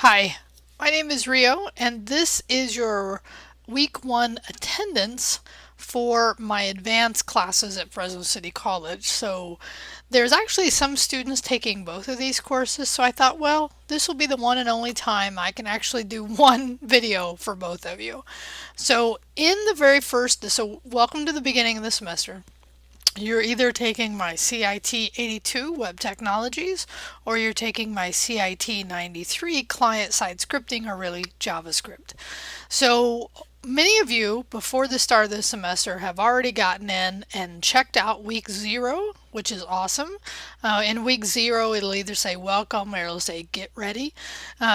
Hi, my name is Rio, and this is your week 1 attendance for my advanced classes at Fresno City College. So there's actually some students taking both of these courses, so I thought, well, this will be the one and only time I can actually do one video for both of you. So in the very first, so welcome to the beginning of the semester. You're either taking my CIT82 Web Technologies or you're taking my CIT93 Client-Side Scripting, or really JavaScript. So many of you before the start of the semester have already gotten in and checked out week 0, which is awesome. In week 0 it'll either say welcome or it'll say get ready.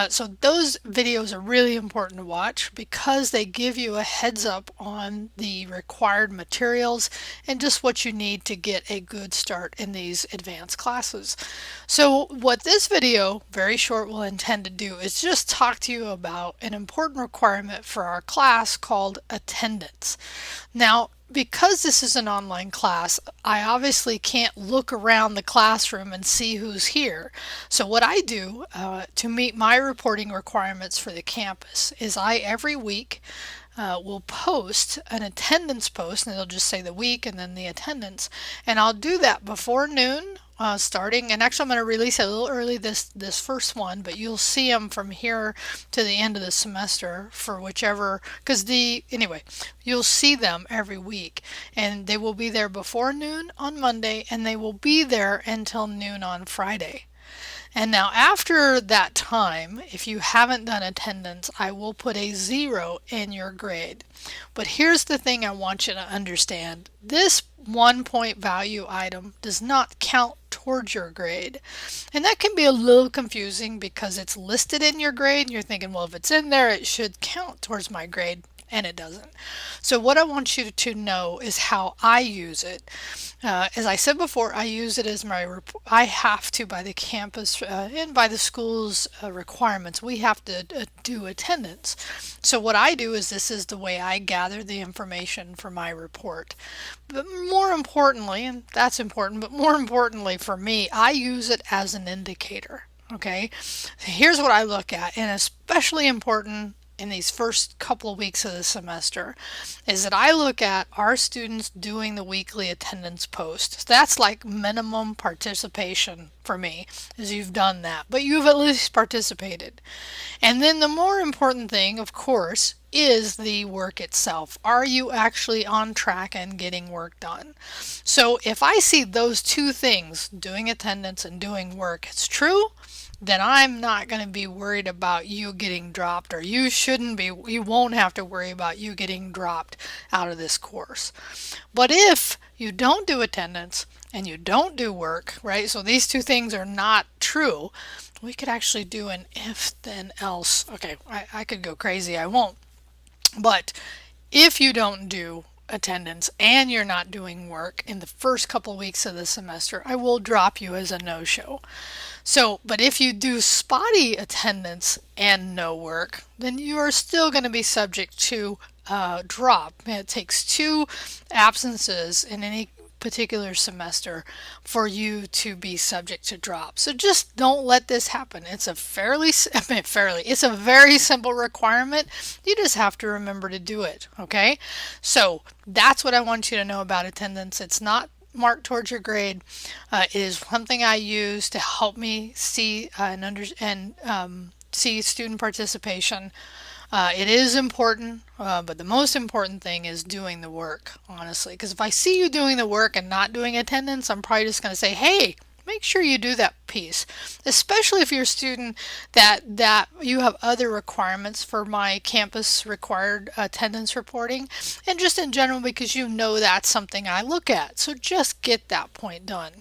So those videos are really important to watch because they give you a heads up on the required materials and just what you need to get a good start in these advanced classes. So what this video, very short, will intend to do is just talk to you about an important requirement for our class called attendance. Now, because this is an online class, I obviously can't look around the classroom and see who's here. So what I do to meet my reporting requirements for the campus is I every week will post an attendance post, and it'll just say the week and then the attendance, and I'll do that before noon starting, and actually I'm going to release it a little early this first one, but you'll see them from here to the end of the semester for whichever, anyway, you'll see them every week, and they will be there before noon on Monday, and they will be there until noon on Friday. And now after that time, if you haven't done attendance, I will put a 0 in your grade. But here's the thing I want you to understand. This 1 point value item does not count towards your grade. And that can be a little confusing because it's listed in your grade and you're thinking, well, if it's in there, it should count towards my grade. And it doesn't. So what I want you to know is how I use it. As I said before, I use it as I have to, by the campus and by the school's requirements, we have to do attendance. So what I do is this is the way I gather the information for my report. But more importantly, and that's important, but more importantly for me, I use it as an indicator. Okay, here's what I look at, and especially important in these first couple of weeks of the semester is that I look at our students doing the weekly attendance post. So that's like minimum participation for me, is you've done that, but you've at least participated. And then the more important thing, of course, is the work itself. Are you actually on track and getting work done? So if I see those two things, doing attendance and doing work, it's true, then I'm not going to be worried about you getting dropped, or you won't have to worry about you getting dropped out of this course. But if you don't do attendance and you don't do work, right? So these two things are not true. We could actually do an if then else. Okay, I could go crazy. I won't. But if you don't do attendance and you're not doing work in the first couple weeks of the semester, I will drop you as a no-show. So, but if you do spotty attendance and no work, then you are still going to be subject to drop. It takes 2 absences in any particular semester for you to be subject to drop. So just don't let this happen. It's a it's a very simple requirement. You just have to remember to do it, okay? So that's what I want you to know about attendance. It's not marked towards your grade. It is something I use to help me see see student participation. It is important, but the most important thing is doing the work, honestly. Because if I see you doing the work and not doing attendance, I'm probably just going to say, hey, make sure you do that piece, especially if you're a student that you have other requirements for my campus required attendance reporting, and just in general because you know that's something I look at. So just get that point done.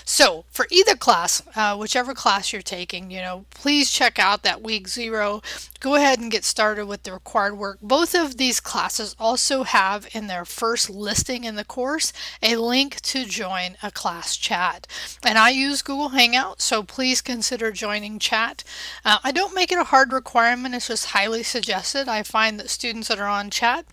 So for either class, whichever class you're taking, please check out that week 0. Go ahead and get started with the required work. Both of these classes also have in their first listing in the course a link to join a class chat. And I use Google Hangout, so please consider joining chat. I don't make it a hard requirement, it's just highly suggested. I find that students that are on chat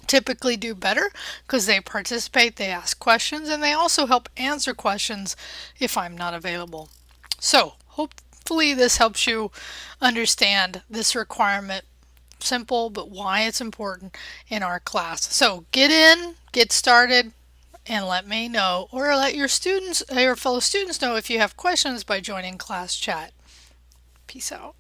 typically do better because they participate, they ask questions, and they also help answer questions if I'm not available. So, hope hopefully this helps you understand this requirement. Simple, but why it's important in our class. So get in, get started, and let me know, or let your students, your fellow students know if you have questions by joining class chat. Peace out.